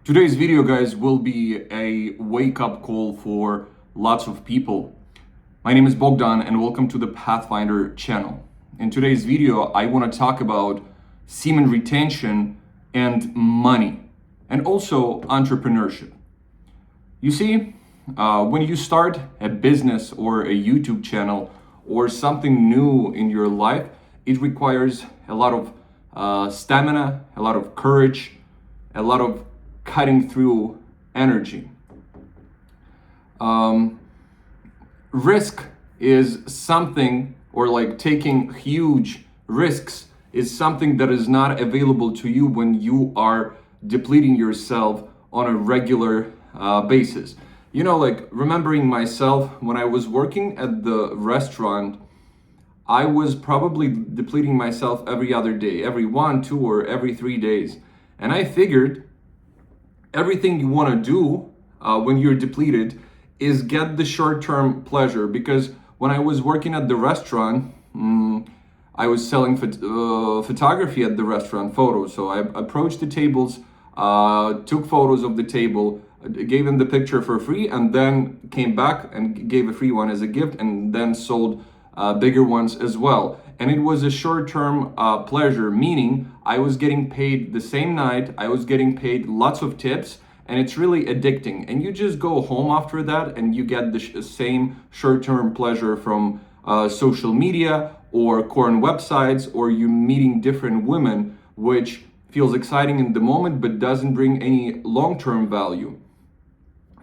Today's video, guys, will be a wake-up call for lots of people. My name is Bogdan and welcome to the Pathfinder channel. In today's video, I want to talk about semen retention and money, and also entrepreneurship. You see, when you start a business or a YouTube channel or something new in your life, it requires a lot of stamina, a lot of courage, a lot of cutting through energy. Risk is something, or like taking huge risks is something that is not available to you when you are depleting yourself on a regular basis. You know, like remembering myself when I was working at the restaurant, I was probably depleting myself every other day, every 1, 2, or every 3 days. And I figured everything you want to do when you're depleted is get the short-term pleasure. Because when I was working at the restaurant, I was selling photography at the restaurant, photos. So I approached the tables, took photos of the table, gave them the picture for free, and then came back and gave a free one as a gift, and then sold bigger ones as well. And it was a short-term pleasure, meaning I was getting paid the same night, I was getting paid lots of tips, and it's really addicting. And you just go home after that and you get the same short-term pleasure from social media or porn websites, or you meeting different women, which feels exciting in the moment but doesn't bring any long-term value.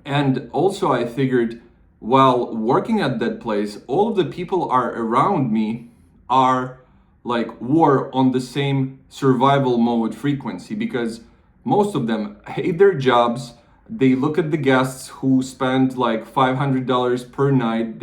And also I figured, while working at that place, all of the people are around me are were on the same survival mode frequency, because most of them hate their jobs. They look at the guests who spend like $500 per night.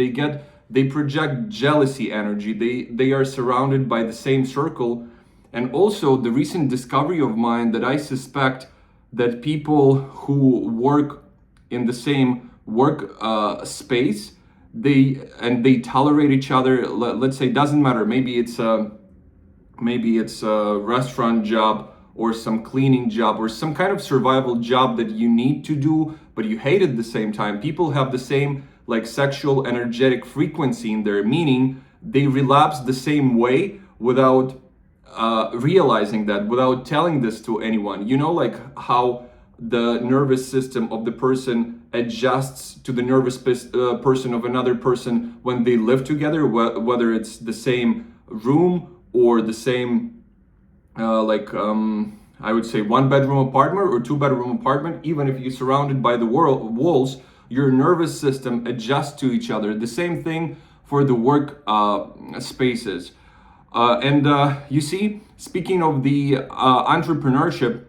They project jealousy energy. They are surrounded by the same circle. And also the recent discovery of mine that I suspect that people who work in the same work space, they tolerate each other. Let's say, doesn't matter, maybe it's a restaurant job or some cleaning job or some kind of survival job that you need to do but you hate at the same time. People have the same sexual energetic frequency in there, meaning they relapse the same way without realizing that, without telling this to anyone. You know, like how the nervous system of the person adjusts to the nervous person of another person when they live together, whether it's the same room or the same I would say 1-bedroom apartment or 2-bedroom apartment. Even if you're surrounded by the walls, your nervous system adjusts to each other. The same thing for the work spaces. You see, speaking of the entrepreneurship,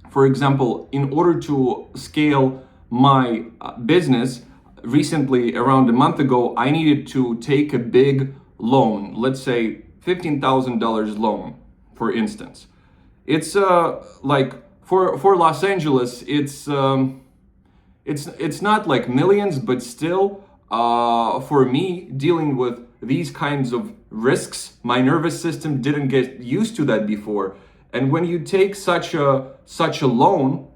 for example, in order to scale my business, recently, around a month ago, I needed to take a big loan, let's say $15,000 loan, for instance. It's for Los Angeles, it's not like millions, but still, for me, dealing with these kinds of risks, my nervous system didn't get used to that before. And when you take such a loan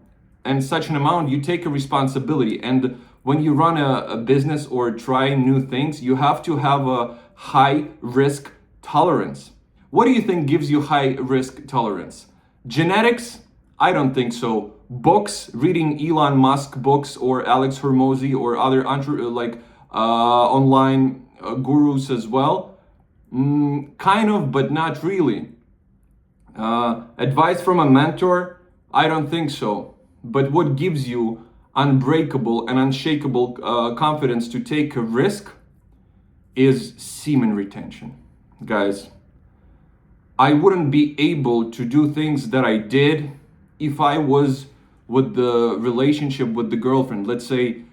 and such an amount, you take a responsibility. And when you run a business or try new things, you have to have a high risk tolerance. What do you think gives you high risk tolerance? Genetics? I don't think so. Books, reading Elon Musk books or Alex Hormozy or other online gurus as well? Kind of, but not really. Advice from a mentor? I don't think so. But what gives you unbreakable and unshakable confidence to take a risk is semen retention. Guys, I wouldn't be able to do things that I did if I was with the relationship with the girlfriend. Let's say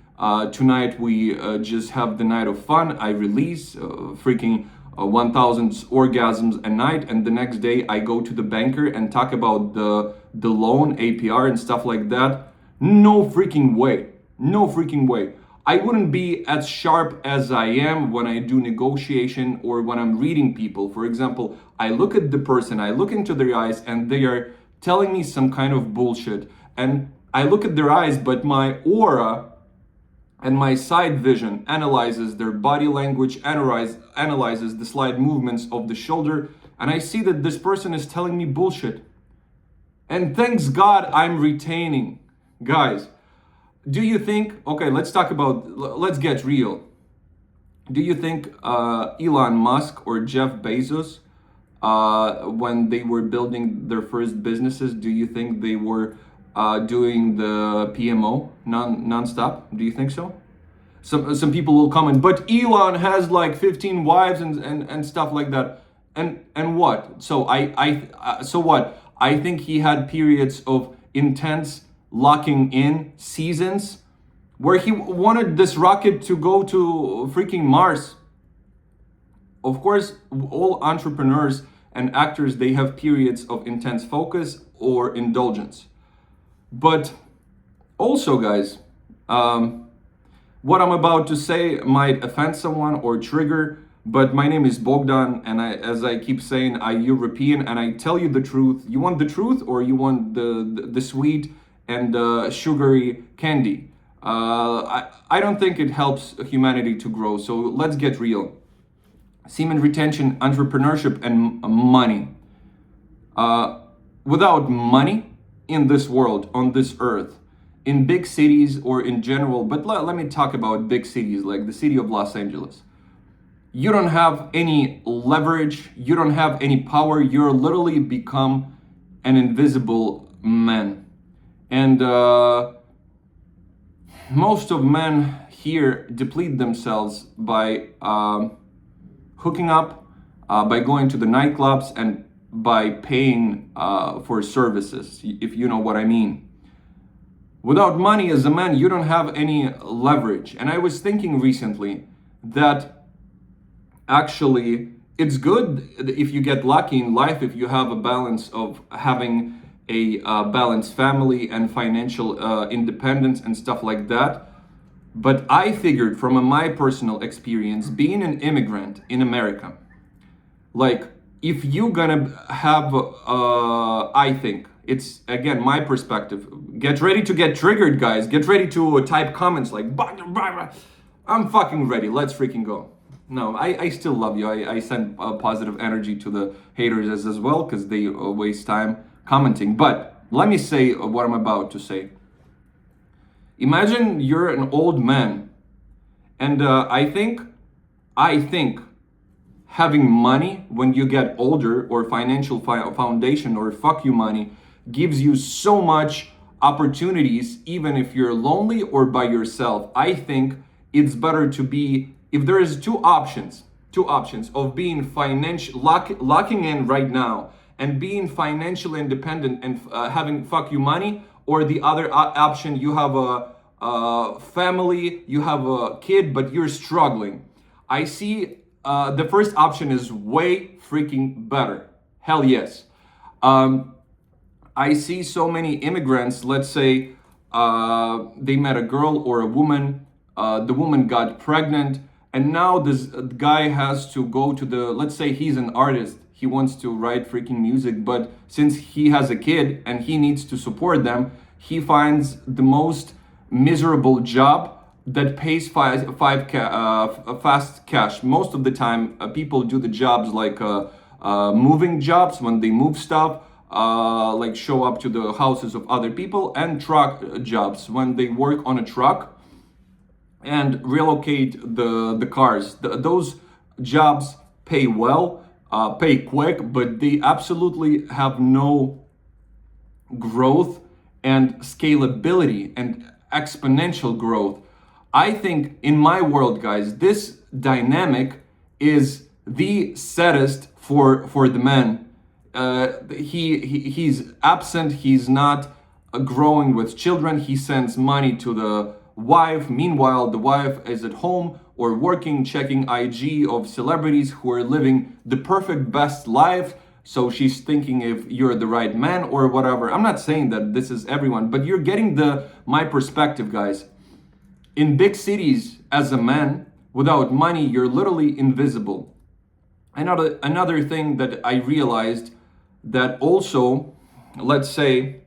tonight we just have the night of fun. I release freaking 1,000 orgasms a night, and the next day I go to the banker and talk about the loan, APR and stuff like that. No freaking way. No freaking way. I wouldn't be as sharp as I am when I do negotiation or when I'm reading people. For example, I look at the person, I look into their eyes, and they are telling me some kind of bullshit. And I look at their eyes, but my aura and my side vision analyzes their body language, analyzes the slight movements of the shoulder, and I see that this person is telling me bullshit. And thanks God I'm retaining. Guys, do you think, okay, let's get real. Do you think Elon Musk or Jeff Bezos, when they were building their first businesses, do you think they were doing the PMO non-stop? Do you think so? Some people will comment, but Elon has like 15 wives and stuff like that. And what? So what? I think he had periods of intense locking in seasons where he wanted this rocket to go to freaking Mars. Of course, all entrepreneurs and actors, they have periods of intense focus or indulgence. But also, guys, what I'm about to say might offend someone or trigger, but my name is Bogdan, and as I keep saying, I'm European, and I tell you the truth. You want the truth, or you want the sweet and sugary candy? I don't think it helps humanity to grow, so let's get real. Semen retention, entrepreneurship, and money. Without money in this world, on this earth, in big cities or in general, but let me talk about big cities like the city of Los Angeles. You don't have any leverage, you don't have any power, you're literally become an invisible man. And most of men here deplete themselves by hooking up, by going to the nightclubs, and by paying for services, if you know what I mean. Without money as a man, you don't have any leverage. And I was thinking recently that actually it's good if you get lucky in life, if you have a balance of having a balanced family and financial independence and stuff like that. But I figured from my personal experience, being an immigrant in America, like if you're gonna have, I think, it's again my perspective. Get ready to get triggered, guys. Get ready to type comments like, I'm fucking ready. Let's freaking go. No, I still love you. I send positive energy to the haters as well because they waste time commenting. But let me say what I'm about to say. Imagine you're an old man, and I think having money when you get older, or financial foundation, or fuck you money, gives you so much opportunities, even if you're lonely or by yourself. I think it's better to be, if there is two options of being financial, locking in right now and being financially independent and having fuck you money, or the other option, you have a family, you have a kid, but you're struggling. I see the first option is way freaking better. Hell yes. I see so many immigrants, let's say they met a girl or a woman, the woman got pregnant, and now this guy has to go to let's say he's an artist, he wants to write freaking music, but since he has a kid and he needs to support them, he finds the most miserable job that pays fast cash. Most of the time, people do the jobs like moving jobs, when they move stuff, like show up to the houses of other people, and truck jobs when they work on a truck and relocate the cars. Those jobs pay well, pay quick, but they absolutely have no growth and scalability and exponential growth. I think in my world, guys, this dynamic is the saddest for the man. He's absent. He's not growing with children. He sends money to the wife. Meanwhile, the wife is at home or working, checking IG of celebrities who are living the perfect best life. So she's thinking if you're the right man or whatever. I'm not saying that this is everyone, but you're getting my perspective, guys. In big cities, as a man, without money, you're literally invisible. Another thing that I realized, that also, let's say,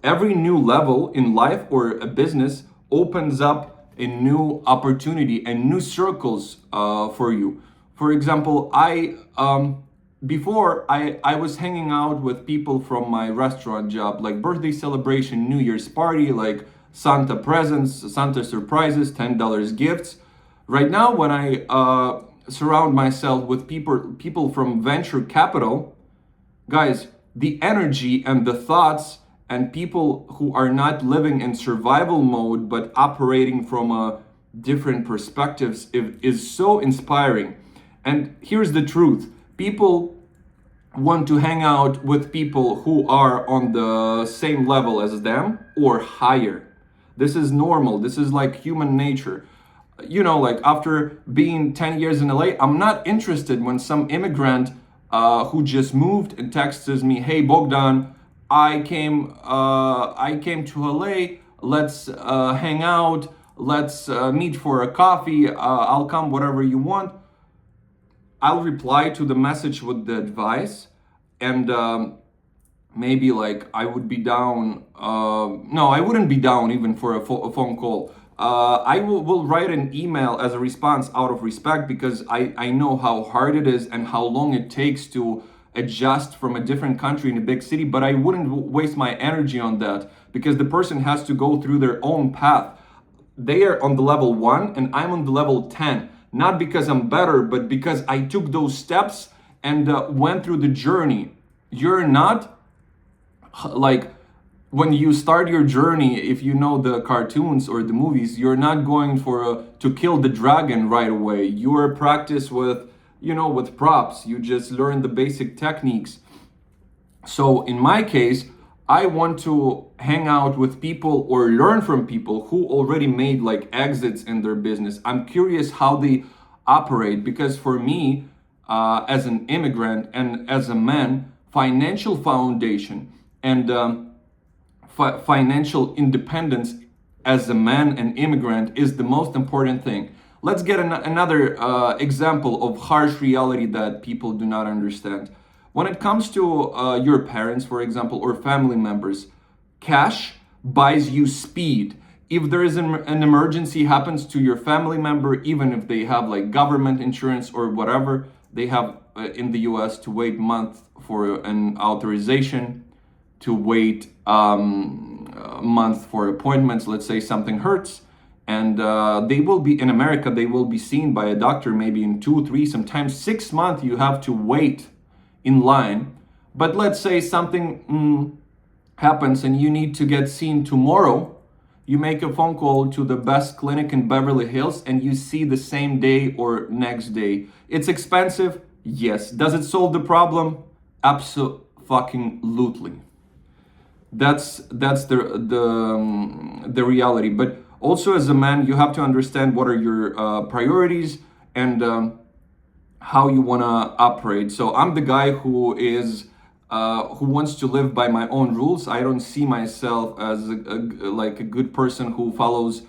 Every new level in life or a business opens up a new opportunity and new circles for you. For example, I was hanging out with people from my restaurant job, like birthday celebration, New Year's party, like Santa presents, Santa surprises, $10 gifts. Right now, when I surround myself with people from venture capital, guys, the energy and the thoughts and people who are not living in survival mode but operating from a different perspectives is so inspiring. And here's the truth: people want to hang out with people who are on the same level as them or higher. This is normal. This is like human nature. You know, like after being 10 years in LA, I'm not interested when some immigrant who just moved and texts me, "Hey Bogdan, I came to LA. Let's hang out. Let's meet for a coffee. I'll come whatever you want." I'll reply to the message with the advice, and maybe like I would be down. No, I wouldn't be down even for a phone call. I will write an email as a response out of respect, because I know how hard it is and how long it takes to adjust from a different country in a big city, but I wouldn't waste my energy on that, because the person has to go through their own path. They are on the level 1 and I'm on the level 10, not because I'm better, but because I took those steps and went through the journey. You're not like, when you start your journey, if you know the cartoons or the movies, you're not going for to kill the dragon right away. You're practice with, with props. You just learn the basic techniques. So in my case, I want to hang out with people or learn from people who already made like exits in their business. I'm curious how they operate, because for me, as an immigrant and as a man, financial foundation and financial independence as a man and immigrant is the most important thing. Let's get another example of harsh reality that people do not understand. When it comes to your parents, for example, or family members, cash buys you speed. If there is an emergency happens to your family member, even if they have like government insurance or whatever, they have in the US to wait month for an authorization, to wait a month for appointments. Let's say something hurts, and they will be in America, they will be seen by a doctor maybe in 2, 3, sometimes 6 months you have to wait in line. But let's say something happens and you need to get seen tomorrow. You make a phone call to the best clinic in Beverly Hills and you see the same day or next day. It's expensive, yes. Does it solve the problem? Absolutely. That's the reality. But also as a man, you have to understand what are your priorities and how you want to operate. So I'm the guy who wants to live by my own rules. I don't see myself as like a good person who follows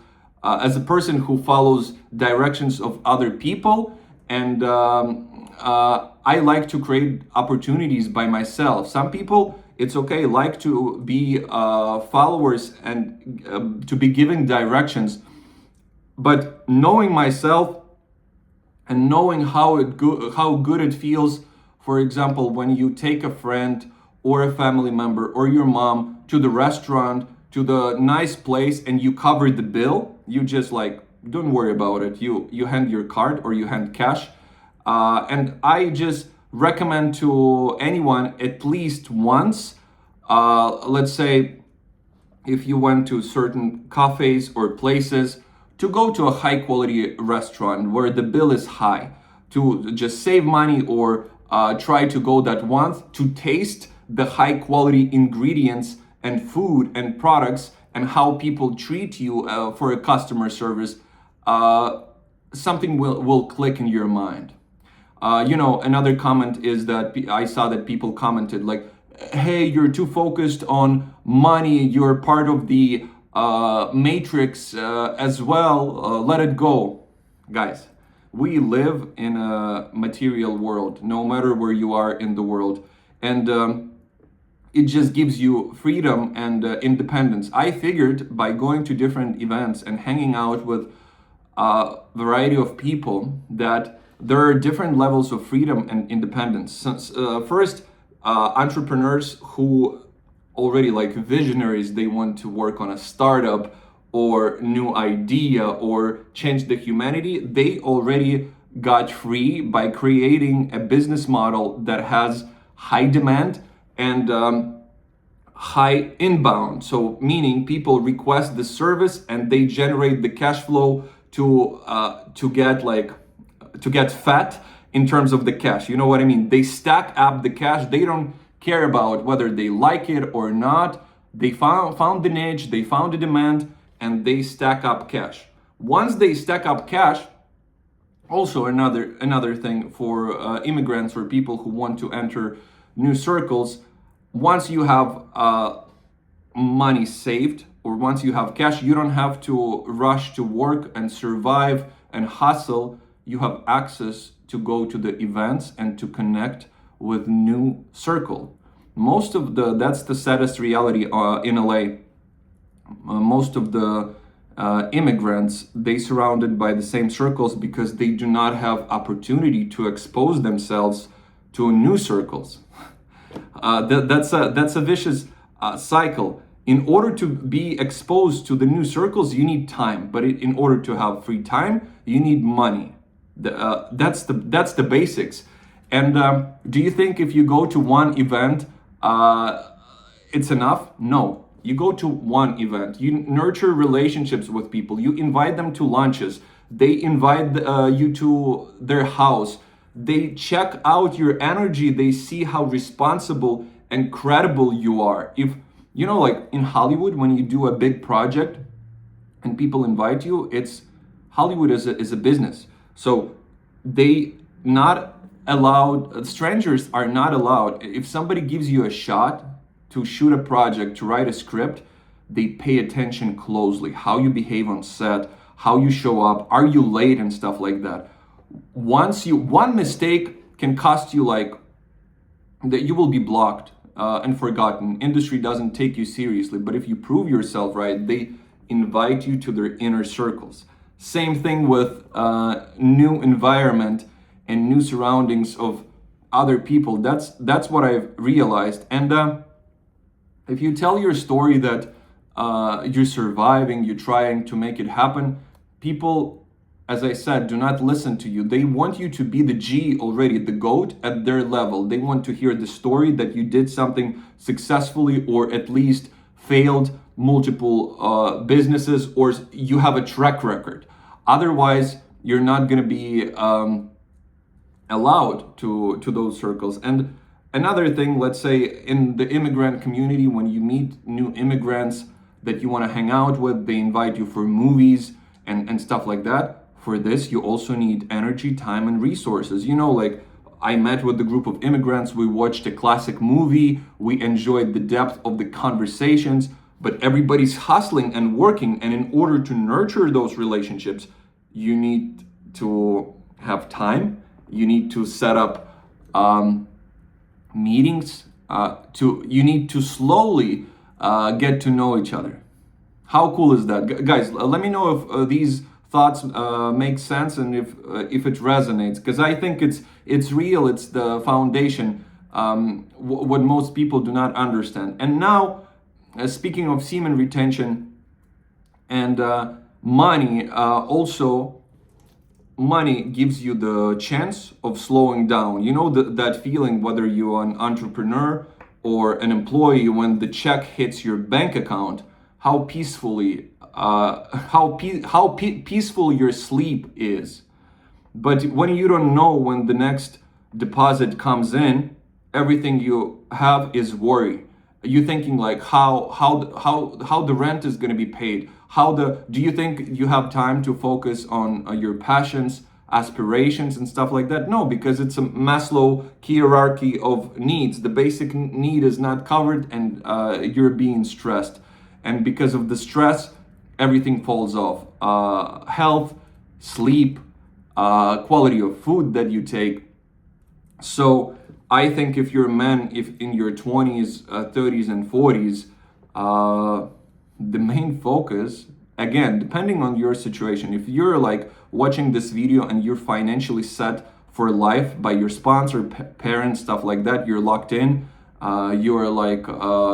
as a person who follows directions of other people, and I like to create opportunities by myself. Some people, it's okay, like to be followers and to be given directions, but knowing myself and knowing how good it feels. For example, when you take a friend or a family member or your mom to the restaurant, to the nice place, and you cover the bill, you just like, don't worry about it. You hand your card or you hand cash. And I just recommend to anyone at least once, let's say if you went to certain cafes or places, to go to a high quality restaurant where the bill is high, to just save money, or try to go that once to taste the high quality ingredients and food and products and how people treat you for a customer service. Something will click in your mind. Another comment is that I saw that people commented like, hey, you're too focused on money, you're part of the matrix as well, let it go. Guys, we live in a material world, no matter where you are in the world. And it just gives you freedom and independence. I figured by going to different events and hanging out with a variety of people that there are different levels of freedom and independence. First, entrepreneurs who already like visionaries, they want to work on a startup or new idea or change the humanity, they already got free by creating a business model that has high demand and high inbound. So meaning people request the service and they generate the cash flow to get fat in terms of the cash. You know what I mean? They stack up the cash. They don't care about whether they like it or not. They found the niche, they found the demand, and they stack up cash. Once they stack up cash, also another thing for immigrants or people who want to enter new circles, once you have money saved or once you have cash, you don't have to rush to work and survive and hustle. You have access to go to the events and to connect with new circle. That's the saddest reality in LA. Most of the immigrants, they surrounded by the same circles because they do not have opportunity to expose themselves to new circles. That's a vicious cycle. In order to be exposed to the new circles, you need time. But in order to have free time, you need money. That's the basics. And do you think if you go to one event, it's enough? No. You go to one event, you nurture relationships with people, you invite them to lunches, they invite you to their house, they check out your energy, they see how responsible and credible you are. If you know, like in Hollywood, when you do a big project and people invite you, it's Hollywood is a business. So they not allowed, strangers are not allowed. If somebody gives you a shot to shoot a project, to write a script, they pay attention closely. How you behave on set, how you show up, are you late and stuff like that. One mistake can cost you like, that you will be blocked and forgotten. Industry doesn't take you seriously, but if you prove yourself right, they invite you to their inner circles. Same thing with new environment and new surroundings of other people. That's what I've realized. And if you tell your story that you're surviving, you're trying to make it happen, people, as I said, do not listen to you. They want you to be the G already, the GOAT at their level. They want to hear the story that you did something successfully or at least failed multiple businesses, or you have a track record. Otherwise, you're not going to be allowed to those circles. And another thing, let's say in the immigrant community, when you meet new immigrants that you want to hang out with, they invite you for movies and stuff like that. For this, you also need energy, time, and resources. You know, like I met with a group of immigrants, we watched a classic movie, we enjoyed the depth of the conversations, but everybody's hustling and working. And in order to nurture those relationships, you need to have time, you need to set up meetings, you need to slowly get to know each other. How cool is that? Guys, let me know if these thoughts make sense and if it resonates, because I think it's real, it's the foundation, what most people do not understand. And now, speaking of semen retention and money, also money gives you the chance of slowing down. You know that feeling, whether you're an entrepreneur or an employee, when the check hits your bank account, how peaceful your sleep is. But when you don't know when the next deposit comes in, everything you have is worry. You're thinking like how the rent is going to be paid. Do you think you have time to focus on your passions, aspirations, and stuff like that? No, because it's a Maslow hierarchy of needs. The basic need is not covered, and you're being stressed. And because of the stress, everything falls off. Health, sleep, quality of food that you take. So I think if you're a man, if in your 20s, 30s, and 40s, the main focus, again, depending on your situation, if you're like watching this video and you're financially set for life by your sponsor, parents, stuff like that, you're locked in, you're like,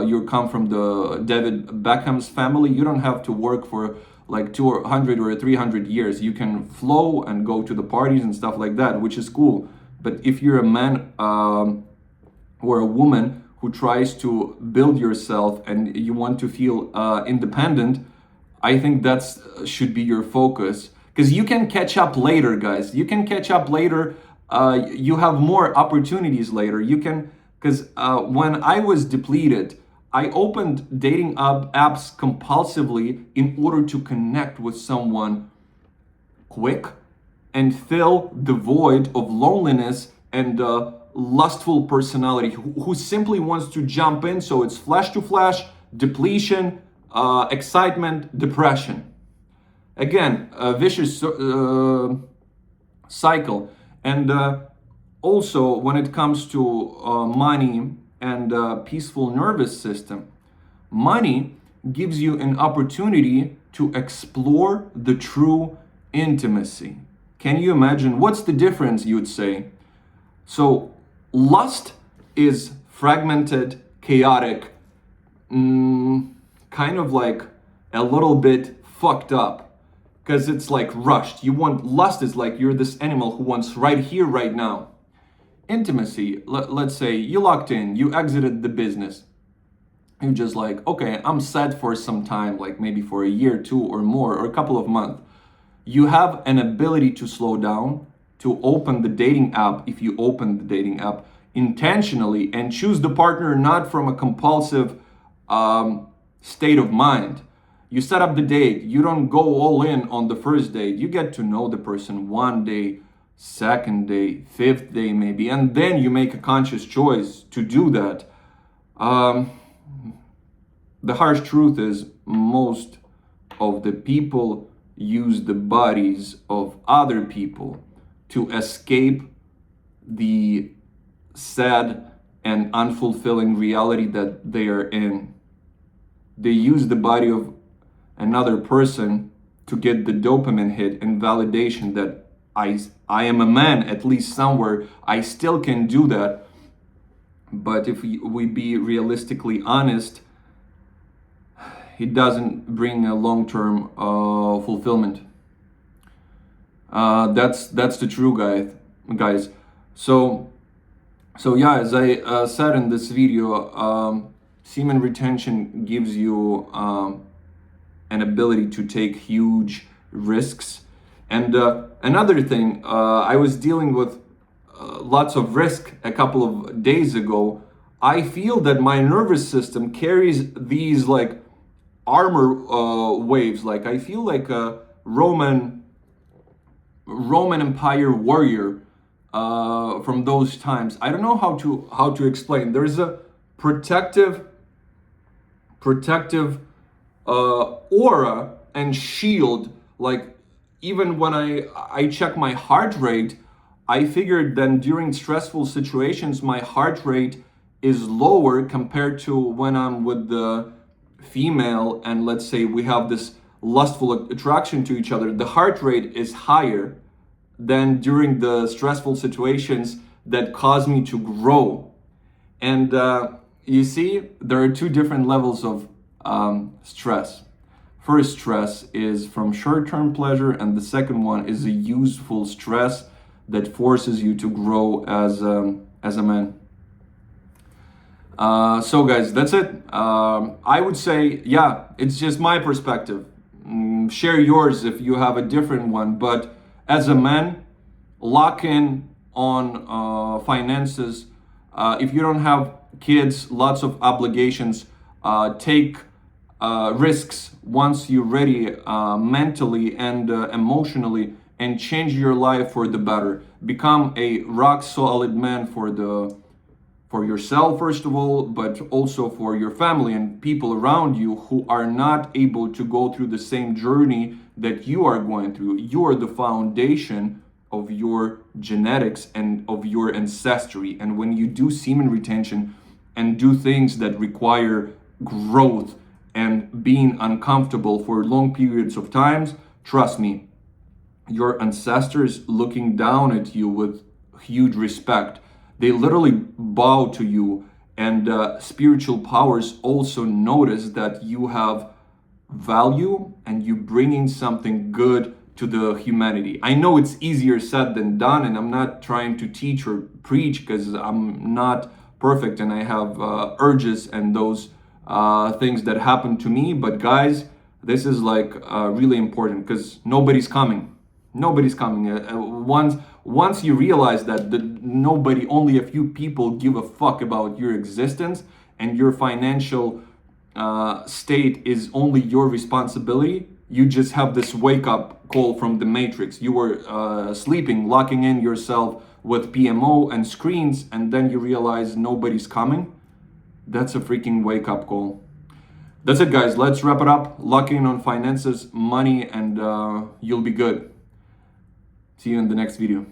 you come from the David Beckham's family, you don't have to work for like 200 or 300 years. You can flow and go to the parties and stuff like that, which is cool. But if you're a man or a woman who tries to build yourself and you want to feel independent, I think that's should be your focus. Because you can catch up later, guys. You can catch up later. You have more opportunities later. You can, because when I was depleted, I opened dating apps compulsively in order to connect with someone quick and fill the void of loneliness and lustful personality who simply wants to jump in. So it's flash to flash, depletion, excitement, depression. Again, a vicious cycle. And also, when it comes to money and peaceful nervous system, money gives you an opportunity to explore the true intimacy. Can you imagine? What's the difference, you would say? So, lust is fragmented, chaotic, kind of like a little bit fucked up, because it's like rushed. You want, lust is like you're this animal who wants right here, right now. Intimacy, let's say you locked in, you exited the business. You're just like, okay, I'm set for some time, like maybe for a year, 2 or more, or a couple of months. You have an ability to slow down, to open the dating app, if you open the dating app intentionally, and choose the partner not from a compulsive state of mind. You set up the date. You don't go all in on the first date. You get to know the person one day, second day, fifth day maybe, and then you make a conscious choice to do that. The harsh truth is most of the people use the bodies of other people to escape the sad and unfulfilling reality that they are in. They use the body of another person to get the dopamine hit and validation that I am a man, at least somewhere. I still can do that. But if we be realistically honest, it doesn't bring a long-term fulfillment. That's the true guys. So yeah, as I said in this video, semen retention gives you an ability to take huge risks. And another thing, I was dealing with lots of risk a couple of days ago. I feel that my nervous system carries these like armor waves. Like I feel like a Roman Empire warrior from those times. I don't know how to explain. There's a protective aura and shield. Like even when I check my heart rate, I figured then during stressful situations my heart rate is lower compared to when I'm with the female, and let's say we have this lustful attraction to each other. The heart rate is higher than during the stressful situations that cause me to grow. And you see, there are two different levels of stress. First stress is from short-term pleasure, and the second one is a useful stress that forces you to grow as a man. So guys, that's it. I would say, yeah, it's just my perspective. Share yours if you have a different one. But as a man, lock in on finances. If you don't have kids, lots of obligations, take risks once you're ready mentally and emotionally, and change your life for the better. Become a rock solid man for yourself, first of all, but also for your family and people around you who are not able to go through the same journey that you are going through. You are the foundation of your genetics and of your ancestry. And when you do semen retention and do things that require growth and being uncomfortable for long periods of times, trust me, your ancestors looking down at you with huge respect. They literally bow to you, and spiritual powers also notice that you have value and you bringing something good to the humanity. I know it's easier said than done, and I'm not trying to teach or preach because I'm not perfect and I have urges and those things that happen to me. But guys, this is like really important because nobody's coming. Nobody's coming. Once you realize that nobody, only a few people give a fuck about your existence, and your financial state is only your responsibility, you just have this wake up call from the Matrix. You were sleeping, locking in yourself with PMO and screens, and then you realize nobody's coming. That's a freaking wake up call. That's it, guys. Let's wrap it up. Lock in on finances, money, and you'll be good. See you in the next video.